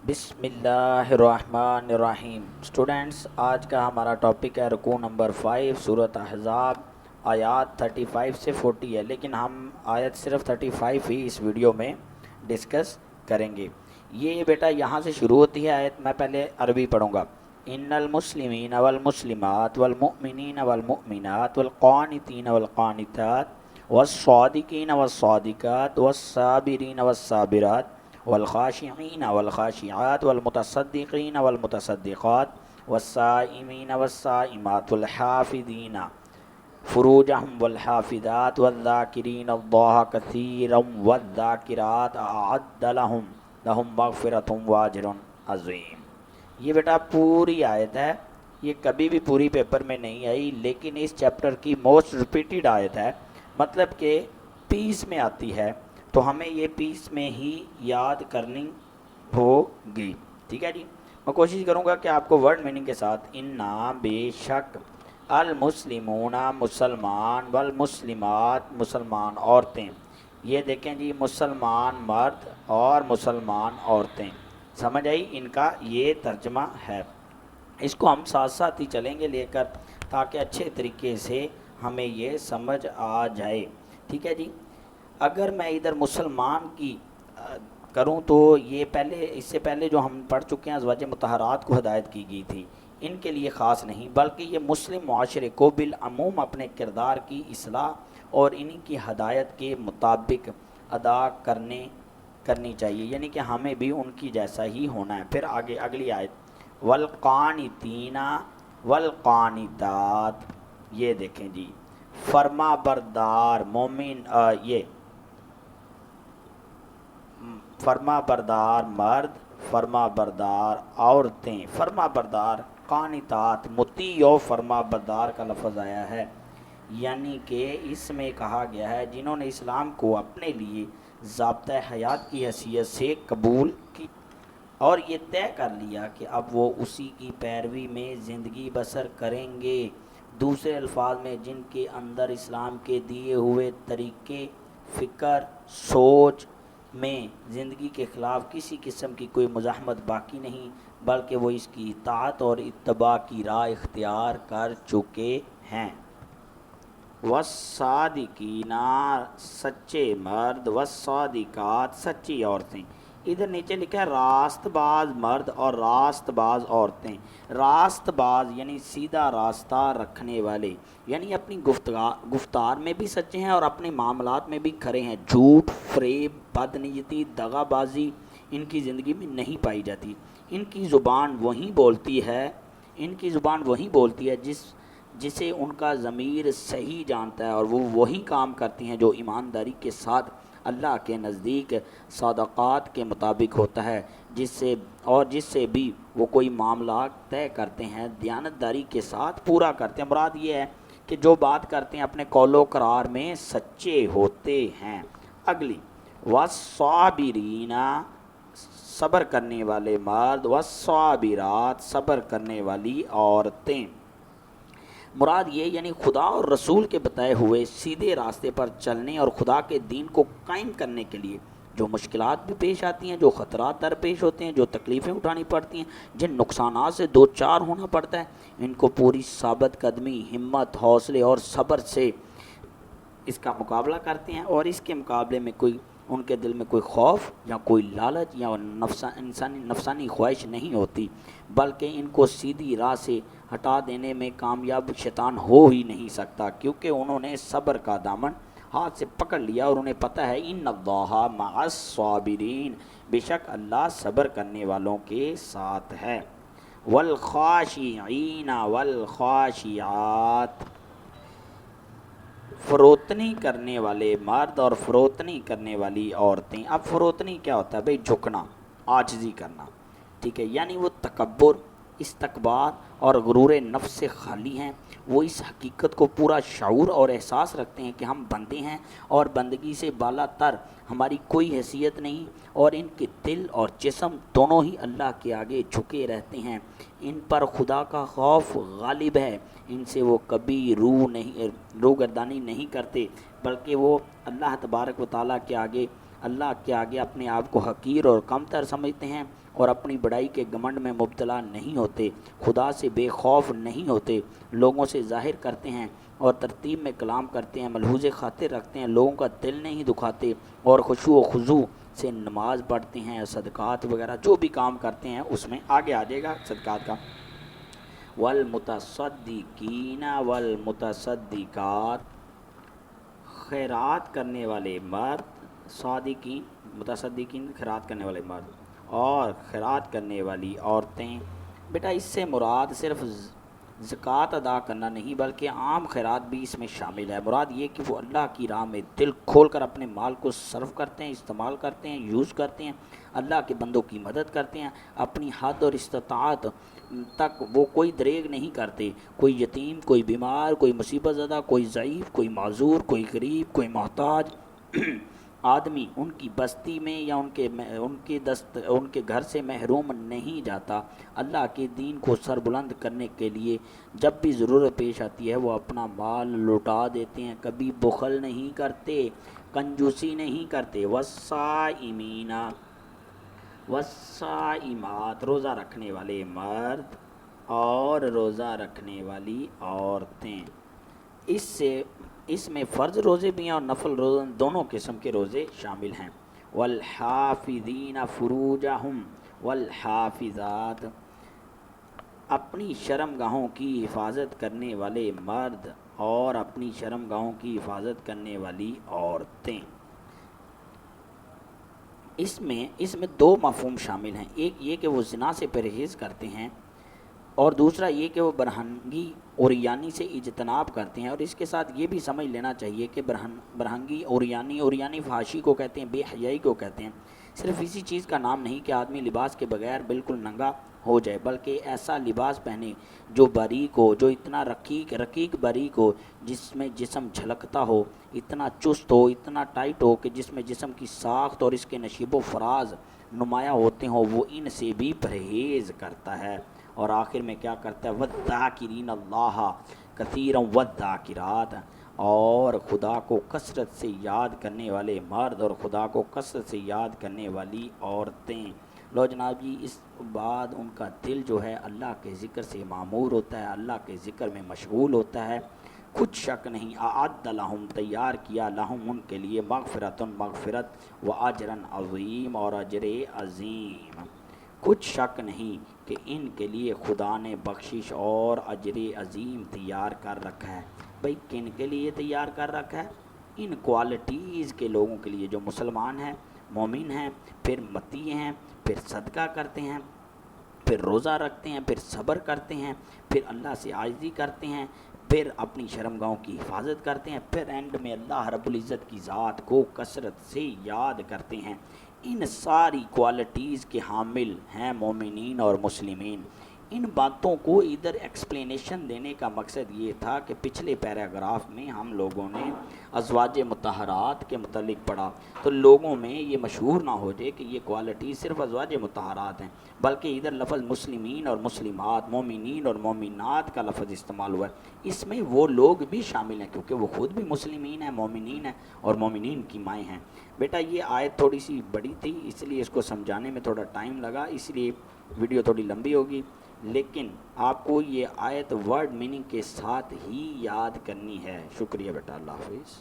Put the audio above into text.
بسم اللہ الرحمن الرحیم اسٹوڈینٹس، آج کا ہمارا ٹاپک ہے رکوع نمبر 5 سورۃ احزاب، آیات 35 سے 40 ہے، لیکن ہم آیت صرف 35 ہی اس ویڈیو میں ڈسکس کریں گے۔ یہ بیٹا یہاں سے شروع ہوتی ہے آیت، میں پہلے عربی پڑھوں گا۔ ان المسلمین والمسلمات والمؤمنین والمؤمنات والقانتین والقانتات والصادقین والصادقات والصابرین والصابرات والخاشعین والخاشعات والمتصدقین والمتصدقات والصائمین والصائمات والحافظین فروجہم والحافظات والذاکرین اللہ کثیرا والذاکرات اعد لہم مغفرۃ واجر عظیم۔ یہ بیٹا پوری آیت ہے، یہ کبھی بھی پوری پیپر میں نہیں آئی، لیکن اس چیپٹر کی موسٹ ریپیٹڈ آیت ہے، مطلب کہ پیس میں آتی ہے، تو ہمیں یہ پیس میں ہی یاد کرنی ہوگی، ٹھیک ہے جی۔ میں کوشش کروں گا کہ آپ کو ورڈ میننگ کے ساتھ انا بے شک المسلمون مسلمان والمسلمات مسلمان عورتیں، یہ دیکھیں جی مسلمان مرد اور مسلمان عورتیں، سمجھ آئی؟ ان کا یہ ترجمہ ہے، اس کو ہم ساتھ ساتھ ہی چلیں گے لے کر تاکہ اچھے طریقے سے ہمیں یہ سمجھ آ جائے، ٹھیک ہے جی۔ اگر میں ادھر مسلمان کی کروں تو یہ پہلے، اس سے پہلے جو ہم پڑھ چکے ہیں ازواج مطہرات کو ہدایت کی گئی تھی، ان کے لیے خاص نہیں، بلکہ یہ مسلم معاشرے کو بالعموم اپنے کردار کی اصلاح اور انہی کی ہدایت کے مطابق ادا کرنی چاہیے، یعنی کہ ہمیں بھی ان کی جیسا ہی ہونا ہے۔ پھر آگے اگلی آیت والقانتین والقانتات، یہ دیکھیں جی فرما بردار مومن، یہ فرما بردار مرد، فرما بردار عورتیں، فرما بردار قانتات، مطیع و فرما بردار کا لفظ آیا ہے، یعنی کہ اس میں کہا گیا ہے جنہوں نے اسلام کو اپنے لیے ضابطہ حیات کی حیثیت سے قبول کی اور یہ طے کر لیا کہ اب وہ اسی کی پیروی میں زندگی بسر کریں گے، دوسرے الفاظ میں جن کے اندر اسلام کے دیے ہوئے طریقے فکر سوچ میں زندگی کے خلاف کسی قسم کی کوئی مزاحمت باقی نہیں، بلکہ وہ اس کی اطاعت اور اتباع کی راہ اختیار کر چکے ہیں۔ والصادقین سچے مرد، والصادقات سچی عورتیں، ادھر نیچے لکھا ہے راست باز مرد اور راست باز عورتیں۔ راست باز یعنی سیدھا راستہ رکھنے والے، یعنی اپنی گفتار میں بھی سچے ہیں اور اپنے معاملات میں بھی کھرے ہیں، جھوٹ فریب بدنیتی دغا بازی ان کی زندگی میں نہیں پائی جاتی، ان کی زبان وہی بولتی ہے جسے ان کا ضمیر صحیح جانتا ہے، اور وہ وہی کام کرتی ہیں جو ایمانداری کے ساتھ اللہ کے نزدیک صدقات کے مطابق ہوتا ہے، جس سے بھی وہ کوئی معاملات طے کرتے ہیں دیانتداری کے ساتھ پورا کرتے ہیں۔ مراد یہ ہے کہ جو بات کرتے ہیں اپنے قول و قرار میں سچے ہوتے ہیں۔ اگلی والصابرین صبر کرنے والے مرد، والصابرات صبر کرنے والی عورتیں، مراد یہ یعنی خدا اور رسول کے بتائے ہوئے سیدھے راستے پر چلنے اور خدا کے دین کو قائم کرنے کے لیے جو مشکلات بھی پیش آتی ہیں، جو خطرات درپیش ہوتے ہیں، جو تکلیفیں اٹھانی پڑتی ہیں، جن نقصانات سے دو چار ہونا پڑتا ہے، ان کو پوری ثابت قدمی ہمت حوصلے اور صبر سے اس کا مقابلہ کرتے ہیں، اور اس کے مقابلے میں ان کے دل میں کوئی خوف یا کوئی لالچ یا نفسانی خواہش نہیں ہوتی، بلکہ ان کو سیدھی راہ سے ہٹا دینے میں کامیاب شیطان ہو ہی نہیں سکتا، کیونکہ انہوں نے صبر کا دامن ہاتھ سے پکڑ لیا اور انہیں پتہ ہے ان اللہ مع الصابرین، بے شک اللہ صبر کرنے والوں کے ساتھ ہے۔ والخاشعین والخاشعات، فروتنی کرنے والے مرد اور فروتنی کرنے والی عورتیں۔ اب فروتنی کیا ہوتا ہے بھئی؟ جھکنا، عاجزی کرنا، ٹھیک ہے، یعنی وہ تکبر استکبار اور غرور نفس سے خالی ہیں، وہ اس حقیقت کو پورا شعور اور احساس رکھتے ہیں کہ ہم بندے ہیں اور بندگی سے بالا تر ہماری کوئی حیثیت نہیں، اور ان کے دل اور جسم دونوں ہی اللہ کے آگے جھکے رہتے ہیں، ان پر خدا کا خوف غالب ہے، ان سے وہ کبھی روگردانی نہیں کرتے، بلکہ وہ اللہ تبارک و تعالیٰ کے آگے اللہ کے آگے اپنے آپ کو حقیر اور کم تر سمجھتے ہیں اور اپنی بڑائی کے گھمنڈ میں مبتلا نہیں ہوتے، خدا سے بے خوف نہیں ہوتے، لوگوں سے ظاہر کرتے ہیں اور ترتیب میں کلام کرتے ہیں، ملحوظ خاطر رکھتے ہیں، لوگوں کا دل نہیں دکھاتے اور خشوع و خضوع سے نماز پڑھتے ہیں، صدقات وغیرہ جو بھی کام کرتے ہیں اس میں آگے آ جائے گا صدقات کا۔ والمتصدقین والمتصدقات، خیرات کرنے والے مرد، صادقین متصدقین خیرات کرنے والے مرد اور خیرات کرنے والی عورتیں۔ بیٹا اس سے مراد صرف زکوٰۃ ادا کرنا نہیں بلکہ عام خیرات بھی اس میں شامل ہے۔ مراد یہ کہ وہ اللہ کی راہ میں دل کھول کر اپنے مال کو صرف کرتے ہیں، استعمال کرتے ہیں، یوز کرتے ہیں، اللہ کے بندوں کی مدد کرتے ہیں، اپنی حد اور استطاعت تک وہ کوئی دریغ نہیں کرتے، کوئی یتیم، کوئی بیمار، کوئی مصیبت زدہ، کوئی ضعیف، کوئی معذور، کوئی غریب، کوئی محتاج آدمی ان کی بستی میں یا ان کے گھر سے محروم نہیں جاتا۔ اللہ کے دین کو سربلند کرنے کے لیے جب بھی ضرورت پیش آتی ہے وہ اپنا مال لوٹا دیتے ہیں، کبھی بخل نہیں کرتے، کنجوسی نہیں کرتے۔ والصائمین والصائمات، روزہ رکھنے والے مرد اور روزہ رکھنے والی عورتیں۔ اس میں فرض روزے بھی ہیں اور نفل روزے، دونوں قسم کے روزے شامل ہیں۔ والحافظین فروجہم والحافظات، اپنی شرم گاہوں کی حفاظت کرنے والے مرد اور اپنی شرم گاہوں کی حفاظت کرنے والی عورتیں۔ اس میں دو مفہوم شامل ہیں، ایک یہ کہ وہ زنا سے پرہیز کرتے ہیں اور دوسرا یہ کہ وہ برہنگی اوریانی سے اجتناب کرتے ہیں۔ اور اس کے ساتھ یہ بھی سمجھ لینا چاہیے کہ برہنگی اوریانی فحاشی کو کہتے ہیں، بے حیائی کو کہتے ہیں۔ صرف اسی چیز کا نام نہیں کہ آدمی لباس کے بغیر بالکل ننگا ہو جائے، بلکہ ایسا لباس پہنے جو باریک ہو، جو اتنا رقیق باریک ہو، جس میں جسم جھلکتا ہو، اتنا چست ہو، اتنا ٹائٹ ہو کہ جس میں جسم کی ساخت اور اس کے نشیب و فراز نمایاں ہوتے ہوں، وہ ان سے بھی پرہیز کرتا ہے۔ اور آخر میں کیا کرتا ہے؟ وَالذَّاكِرِينَ اللَّهَ كَثِيرًا وَالذَّاكِرَاتِ، اور خدا کو کثرت سے یاد کرنے والے مرد اور خدا کو کثرت سے یاد کرنے والی عورتیں۔ لو جناب جی، اس بعد ان کا دل جو ہے اللہ کے ذکر سے معمور ہوتا ہے، اللہ کے ذکر میں مشغول ہوتا ہے۔ کچھ شک نہیں، اعد لہم، تیار کیا، لہم ان کے لیے، مغفرت و اجرن عظیم، اور اجر عظیم۔ کچھ شک نہیں کہ ان کے لیے خدا نے بخشش اور اجر عظیم تیار کر رکھا ہے۔ بھئی کن کے لیے تیار کر رکھا ہے؟ ان کوالٹیز کے لوگوں کے لیے جو مسلمان ہیں، مومن ہیں، پھر متی ہیں، پھر صدقہ کرتے ہیں، پھر روزہ رکھتے ہیں، پھر صبر کرتے ہیں، پھر اللہ سے عاجزی کرتے ہیں، پھر اپنی شرمگاہوں کی حفاظت کرتے ہیں، پھر اینڈ میں اللہ رب العزت کی ذات کو کثرت سے یاد کرتے ہیں۔ ان ساری کوالٹیز کے حامل ہیں مومنین اور مسلمین۔ ان باتوں کو ادھر ایکسپلینیشن دینے کا مقصد یہ تھا کہ پچھلے پیراگراف میں ہم لوگوں نے ازواج مطہرات کے متعلق پڑھا، تو لوگوں میں یہ مشہور نہ ہو جائے کہ یہ کوالٹی صرف ازواج مطہرات ہیں، بلکہ ادھر لفظ مسلمین اور مسلمات، مومنین اور مومنات کا لفظ استعمال ہوا ہے۔ اس میں وہ لوگ بھی شامل ہیں کیونکہ وہ خود بھی مسلمین ہیں، مومنین ہیں اور مومنین کی مائیں ہیں۔ بیٹا یہ آیت تھوڑی سی بڑی تھی، اس لیے اس کو سمجھانے میں تھوڑا ٹائم لگا، اس لیے ویڈیو تھوڑی لمبی ہوگی، لیکن آپ کو یہ آیت ورڈ میننگ کے ساتھ ہی یاد کرنی ہے۔ شکریہ بیٹا، اللہ حافظ۔